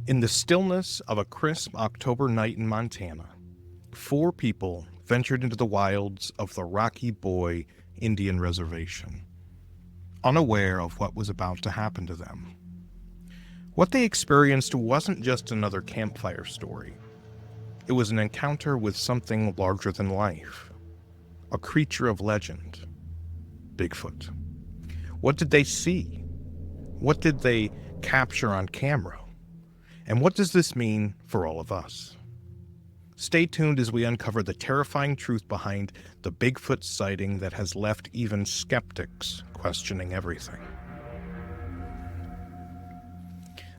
In the stillness of a crisp October night in Montana, 4 people ventured into the wilds of the Rocky Boy Indian Reservation, unaware of what was about to happen to them. What they experienced wasn't just another campfire story. It was an encounter with something larger than life, a creature of legend, Bigfoot. What did they see? What did they capture on camera? And what does this mean for all of us? Stay tuned as we uncover the terrifying truth behind the Bigfoot sighting that has left even skeptics questioning everything.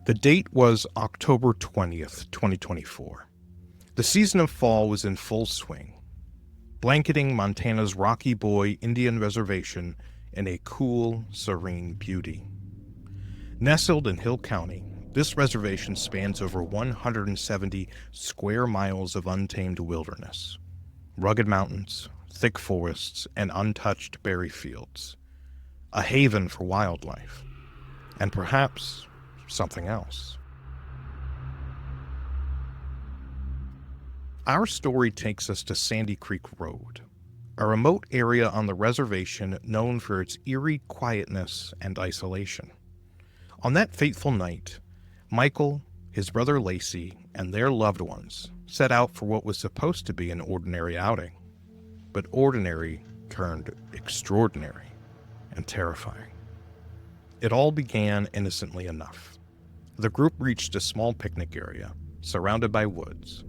The date was October 20th, 2024. The season of fall was in full swing, blanketing Montana's Rocky Boy Indian Reservation in a cool, serene beauty. Nestled in Hill County, this reservation spans over 170 square miles of untamed wilderness, rugged mountains, thick forests, and untouched berry fields, a haven for wildlife, and perhaps something else. Our story takes us to Sandy Creek Road, a remote area on the reservation known for its eerie quietness and isolation. On that fateful night, Michael, his brother Lacey, and their loved ones set out for what was supposed to be an ordinary outing. But ordinary turned extraordinary and terrifying. It all began innocently enough. The group reached a small picnic area, surrounded by woods.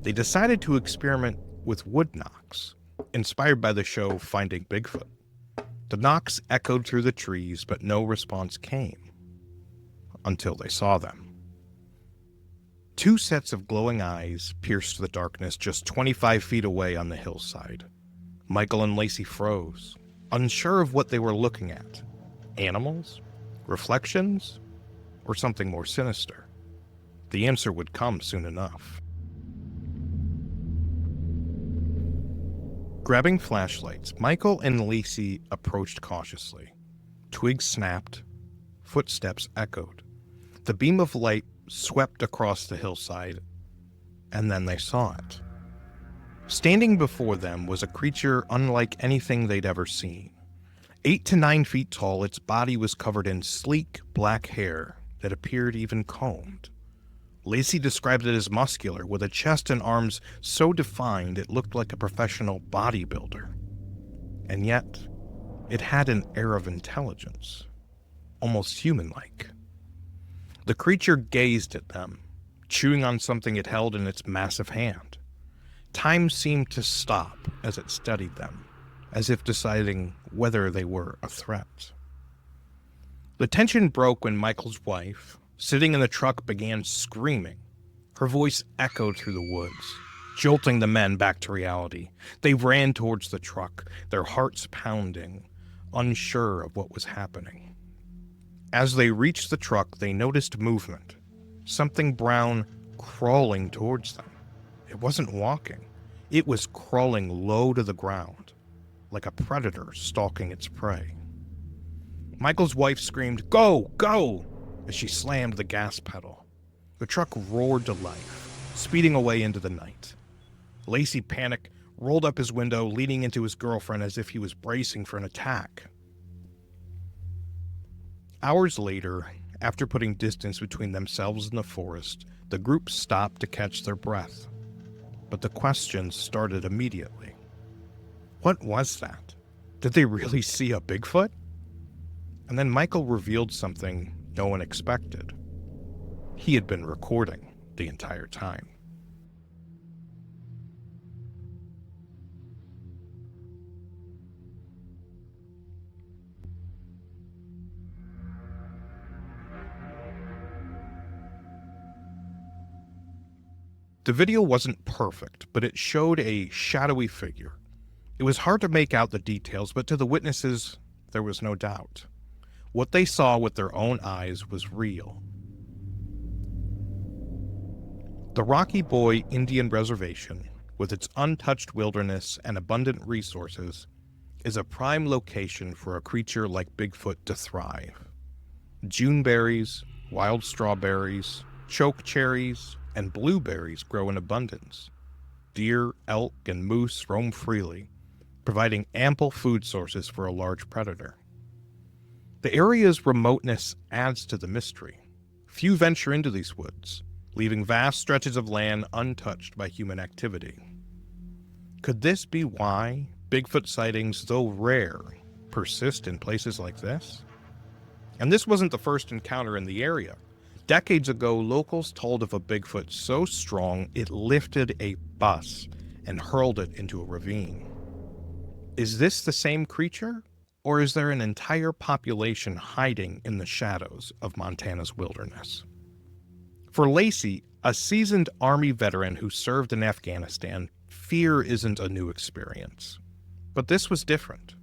They decided to experiment with wood knocks, inspired by the show Finding Bigfoot. The knocks echoed through the trees, but no response came. Until they saw them. 2 sets of glowing eyes pierced the darkness just 25 feet away on the hillside. Michael and Lacey froze, unsure of what they were looking at. Animals? Reflections? Or something more sinister? The answer would come soon enough. Grabbing flashlights, Michael and Lacey approached cautiously. Twigs snapped, footsteps echoed. The beam of light swept across the hillside, and then they saw it. Standing before them was a creature unlike anything they'd ever seen. 8 to 9 feet tall, its body was covered in sleek black hair that appeared even combed. Lacey described it as muscular, with a chest and arms so defined it looked like a professional bodybuilder. And yet, it had an air of intelligence, almost human-like. The creature gazed at them, chewing on something it held in its massive hand. Time seemed to stop as it studied them, as if deciding whether they were a threat. The tension broke when Michael's wife, sitting in the truck, began screaming. Her voice echoed through the woods, jolting the men back to reality. They ran towards the truck, their hearts pounding, unsure of what was happening. As they reached the truck, they noticed movement, something brown crawling towards them. It wasn't walking. It was crawling low to the ground, like a predator stalking its prey. Michael's wife screamed, "Go! Go!" as she slammed the gas pedal. The truck roared to life, speeding away into the night. Lacey, panicked, rolled up his window, leaning into his girlfriend as if he was bracing for an attack. Hours later, after putting distance between themselves and the forest, the group stopped to catch their breath. But the questions started immediately. What was that? Did they really see a Bigfoot? And then Michael revealed something no one expected. He had been recording the entire time. The video wasn't perfect, but it showed a shadowy figure. It was hard to make out the details, but to the witnesses, there was no doubt. What they saw with their own eyes was real. The Rocky Boy Indian Reservation, with its untouched wilderness and abundant resources, is a prime location for a creature like Bigfoot to thrive. Juneberries, wild strawberries, Choke cherries and blueberries grow in abundance. Deer, elk, and moose roam freely, providing ample food sources for a large predator. The area's remoteness adds to the mystery. Few venture into these woods, leaving vast stretches of land untouched by human activity. Could this be why Bigfoot sightings, though rare, persist in places like this? And this wasn't the first encounter in the area. Decades ago, locals told of a Bigfoot so strong it lifted a bus and hurled it into a ravine. Is this the same creature, or is there an entire population hiding in the shadows of Montana's wilderness? For Lacey, a seasoned Army veteran who served in Afghanistan, fear isn't a new experience. But this was different.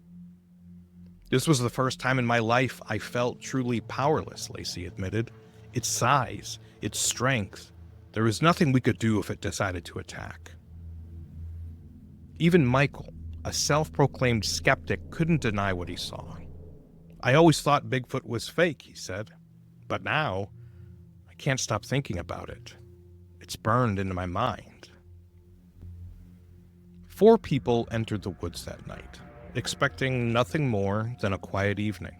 This was the first time in my life I felt truly powerless, Lacey admitted. Its size, its strength, there was nothing we could do if it decided to attack. Even Michael, a self-proclaimed skeptic, couldn't deny what he saw. I always thought Bigfoot was fake, he said. But now, I can't stop thinking about it. It's burned into my mind. 4 people entered the woods that night, expecting nothing more than a quiet evening.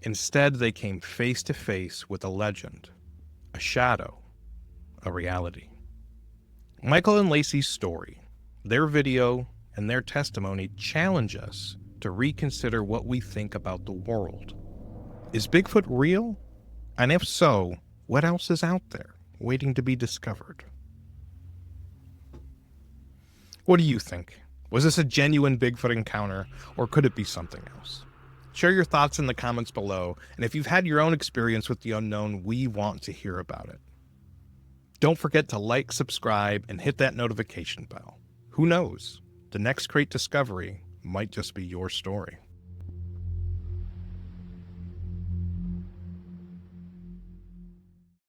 Instead, they came face to face with a legend, a shadow, a reality. Michael and Lacey's story, their video, and their testimony challenge us to reconsider what we think about the world. Is Bigfoot real? And if so, what else is out there waiting to be discovered? What do you think? Was this a genuine Bigfoot encounter, or could it be something else? Share your thoughts in the comments below, and if you've had your own experience with the unknown, we want to hear about it. Don't forget to like, subscribe, and hit that notification bell. Who knows? The next great discovery might just be your story.